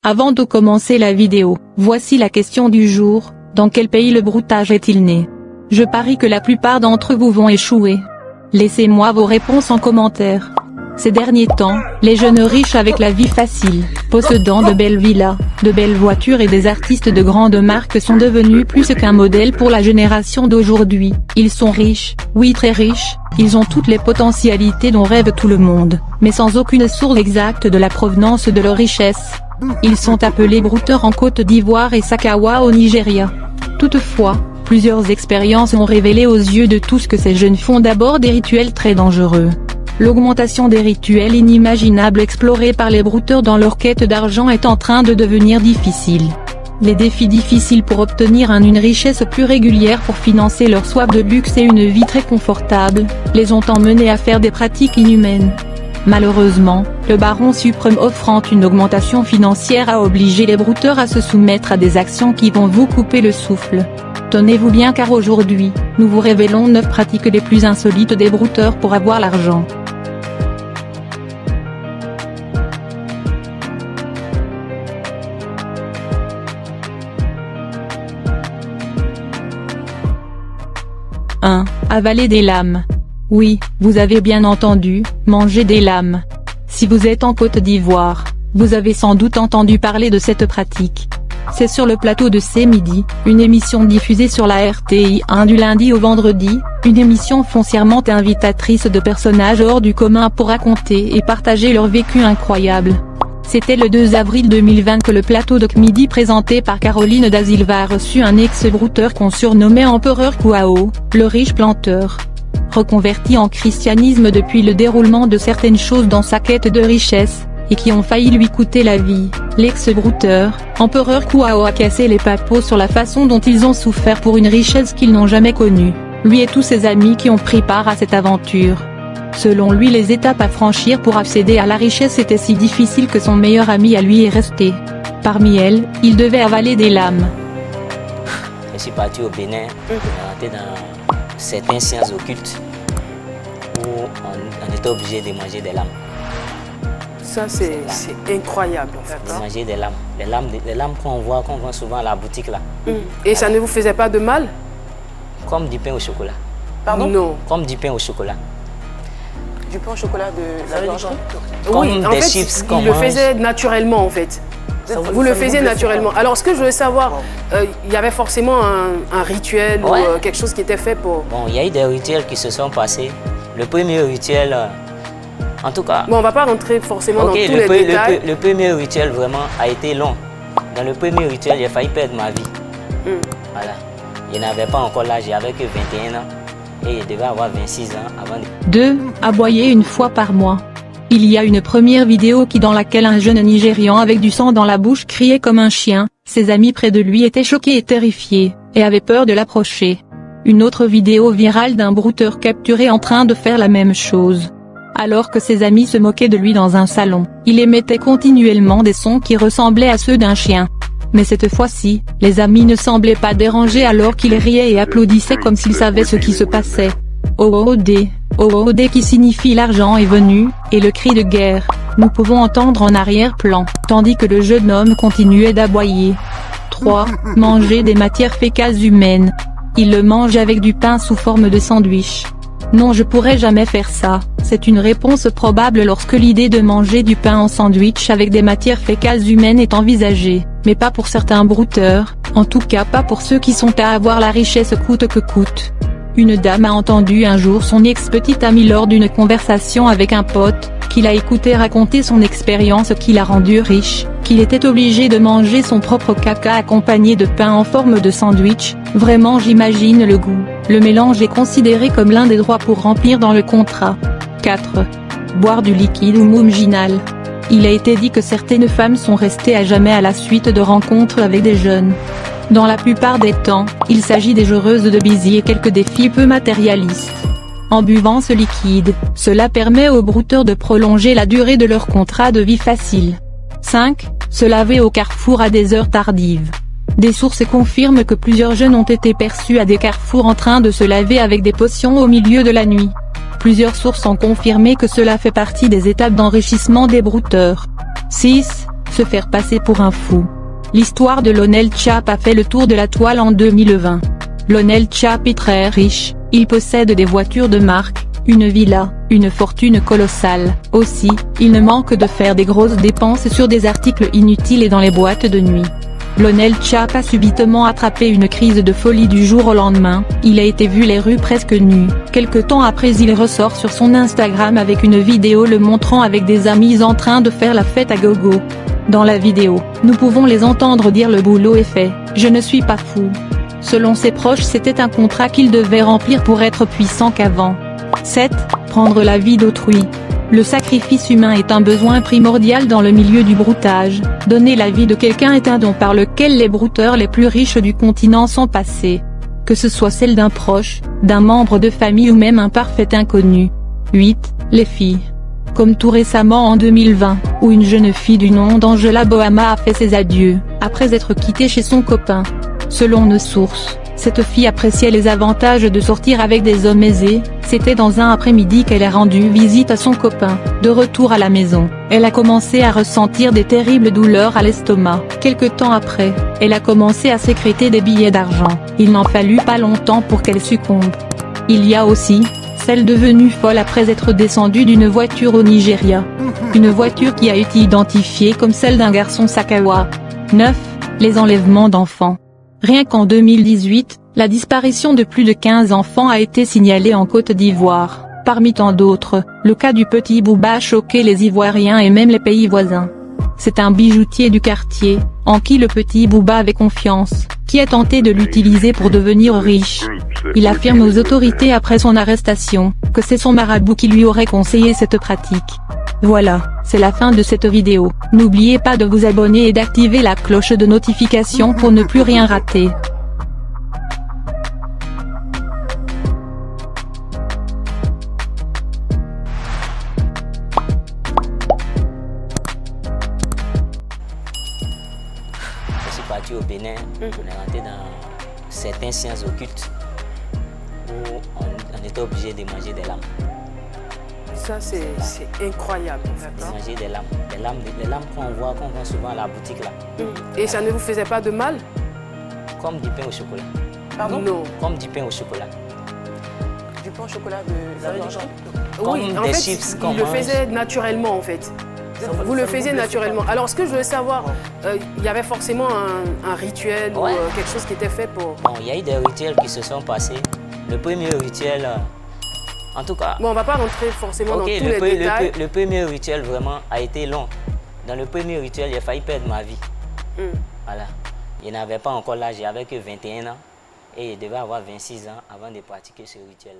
Avant de commencer la vidéo, voici la question du jour, dans quel pays le broutage est-il né? Je parie que la plupart d'entre vous vont échouer. Laissez-moi vos réponses en commentaire. Ces derniers temps, les jeunes riches avec la vie facile, possédant de belles villas, de belles voitures et des artistes de grandes marques sont devenus plus qu'un modèle pour la génération d'aujourd'hui. Ils sont riches, oui très riches, ils ont toutes les potentialités dont rêve tout le monde, mais sans aucune source exacte de la provenance de leur richesse. Ils sont appelés brouteurs en Côte d'Ivoire et Sakawa au Nigeria. Toutefois, plusieurs expériences ont révélé aux yeux de tous que ces jeunes font d'abord des rituels très dangereux. L'augmentation des rituels inimaginables explorés par les brouteurs dans leur quête d'argent est en train de devenir difficile. Les défis difficiles pour obtenir une richesse plus régulière pour financer leur soif de luxe et une vie très confortable, les ont emmenés à faire des pratiques inhumaines. Malheureusement, le baron suprême offrant une augmentation financière a obligé les brouteurs à se soumettre à des actions qui vont vous couper le souffle. Tenez-vous bien car aujourd'hui, nous vous révélons 9 pratiques les plus insolites des brouteurs pour avoir l'argent. Avaler des lames. Oui, vous avez bien entendu, manger des lames. Si vous êtes en Côte d'Ivoire, vous avez sans doute entendu parler de cette pratique. C'est sur le plateau de C'est Midi, une émission diffusée sur la RTI1 du lundi au vendredi, une émission foncièrement invitatrice de personnages hors du commun pour raconter et partager leur vécu incroyable. C'était le 2 avril 2020 que le plateau de Midi présenté par Caroline Da Silva a reçu un ex-brouteur qu'on surnommait Empereur Kouao, le riche planteur. Reconverti en christianisme depuis le déroulement de certaines choses dans sa quête de richesse, et qui ont failli lui coûter la vie, l'ex-brouteur, Empereur Kouao a cassé les papos sur la façon dont ils ont souffert pour une richesse qu'ils n'ont jamais connue, lui et tous ses amis qui ont pris part à cette aventure. Selon lui, les étapes à franchir pour accéder à la richesse étaient si difficiles que son meilleur ami à lui est resté. Parmi elles, il devait avaler des lames. Je suis parti au Bénin, rentré dans certaines sciences occultes où on était obligé de manger des lames. Ça c'est incroyable en fait. De manger des lames. Les lames qu'on vend souvent à la boutique là. Et ça ne vous faisait pas de mal? Comme du pain au chocolat. Pardon? Non. Comme du pain au chocolat. Du pain au chocolat de la blanche? Oui, en des fait, chips il le faisait naturellement en fait. Vous le faisiez naturellement. Alors ce que je veux savoir, il y avait forcément un rituel ou quelque chose qui était fait pour... Bon, il y a eu des rituels qui se sont passés. Le premier rituel, en tout cas... Bon, on va pas rentrer forcément dans tous les détails. Le premier rituel vraiment a été long. Dans le premier rituel, j'ai failli perdre ma vie. Voilà. Je n'avais pas encore l'âge, j'avais que 21 ans. Et je devais avoir 26 ans avant de... 2. Aboyer une fois par mois. Il y a une première vidéo dans laquelle un jeune Nigérian avec du sang dans la bouche criait comme un chien, ses amis près de lui étaient choqués et terrifiés, et avaient peur de l'approcher. Une autre vidéo virale d'un brouteur capturé en train de faire la même chose. Alors que ses amis se moquaient de lui dans un salon, il émettait continuellement des sons qui ressemblaient à ceux d'un chien. Mais cette fois-ci, les amis ne semblaient pas dérangés alors qu'il riait et applaudissait comme s'ils savaient ce qui se passait. OOD qui signifie l'argent est venu, et le cri de guerre, nous pouvons entendre en arrière-plan, tandis que le jeune homme continuait d'aboyer. 3. Manger des matières fécales humaines. Il le mange avec du pain sous forme de sandwich. Non, je pourrais jamais faire ça, c'est une réponse probable lorsque l'idée de manger du pain en sandwich avec des matières fécales humaines est envisagée, mais pas pour certains brouteurs, en tout cas pas pour ceux qui sont à avoir la richesse coûte que coûte. Une dame a entendu un jour son ex-petite amie lors d'une conversation avec un pote, qui l'a écouté raconter son expérience qui l'a rendu riche, qu'il était obligé de manger son propre caca accompagné de pain en forme de sandwich. Vraiment j'imagine le goût. Le mélange est considéré comme l'un des droits pour remplir dans le contrat. 4. Boire du liquide ou mouminal. Il a été dit que certaines femmes sont restées à jamais à la suite de rencontres avec des jeunes. Dans la plupart des temps, il s'agit des joueuses de baiser et quelques défis peu matérialistes. En buvant ce liquide, cela permet aux brouteurs de prolonger la durée de leur contrat de vie facile. 5. Se laver au carrefour à des heures tardives. Des sources confirment que plusieurs jeunes ont été perçus à des carrefours en train de se laver avec des potions au milieu de la nuit. Plusieurs sources ont confirmé que cela fait partie des étapes d'enrichissement des brouteurs. 6. se faire passer pour un fou. L'histoire de Lionel Tchap a fait le tour de la toile en 2020. Lionel Tchap est très riche, il possède des voitures de marque, une villa, une fortune colossale. Aussi, il ne manque de faire des grosses dépenses sur des articles inutiles et dans les boîtes de nuit. Lionel Tchap a subitement attrapé une crise de folie du jour au lendemain, il a été vu les rues presque nu. Quelque temps après il ressort sur son Instagram avec une vidéo le montrant avec des amis en train de faire la fête à gogo. Dans la vidéo, nous pouvons les entendre dire le boulot est fait, je ne suis pas fou. Selon ses proches c'était un contrat qu'il devait remplir pour être puissant qu'avant. 7. Prendre la vie d'autrui. Le sacrifice humain est un besoin primordial dans le milieu du broutage. Donner la vie de quelqu'un est un don par lequel les brouteurs les plus riches du continent sont passés. Que ce soit celle d'un proche, d'un membre de famille ou même un parfait inconnu. 8. Les filles. Comme tout récemment en 2020, où une jeune fille du nom d'Angela Bohama a fait ses adieux, après être quittée chez son copain. Selon nos sources, cette fille appréciait les avantages de sortir avec des hommes aisés, c'était dans un après-midi qu'elle a rendu visite à son copain. De retour à la maison, elle a commencé à ressentir des terribles douleurs à l'estomac. Quelque temps après, elle a commencé à sécréter des billets d'argent. Il n'en fallut pas longtemps pour qu'elle succombe. Il y a aussi celle devenue folle après être descendue d'une voiture au Nigeria. Une voiture qui a été identifiée comme celle d'un garçon Sakawa. 9. Les enlèvements d'enfants. Rien qu'en 2018, la disparition de plus de 15 enfants a été signalée en Côte d'Ivoire. Parmi tant d'autres, le cas du petit Bouba a choqué les Ivoiriens et même les pays voisins. C'est un bijoutier du quartier, en qui le petit Bouba avait confiance, qui a tenté de l'utiliser pour devenir riche. Il affirme aux autorités après son arrestation, que c'est son marabout qui lui aurait conseillé cette pratique. Voilà, c'est la fin de cette vidéo. N'oubliez pas de vous abonner et d'activer la cloche de notification pour ne plus rien rater. Je suis parti au Bénin, on est rentré dans certaines sciences occultes où on était obligé de manger des lames. Ça, c'est incroyable. Manger des lames qu'on vend souvent à la boutique là. Et ça ne vous faisait pas de mal? Comme du pain au chocolat. Pardon? Non. Comme du pain au chocolat. Du pain au chocolat de la viande? Oui, en fait, il le faisait naturellement en fait. Vous le faisiez naturellement. Alors, ce que je veux savoir, il y avait forcément un rituel ou quelque chose qui était fait pour... Bon, il y a eu des rituels qui se sont passés. Le premier rituel... En tout cas... Bon, on ne va pas rentrer forcément dans tous les détails. Le premier rituel vraiment a été long. Dans le premier rituel, j'ai failli perdre ma vie. Voilà. Je n'avais pas encore l'âge, j'avais que 21 ans. Et je devais avoir 26 ans avant de pratiquer ce rituel.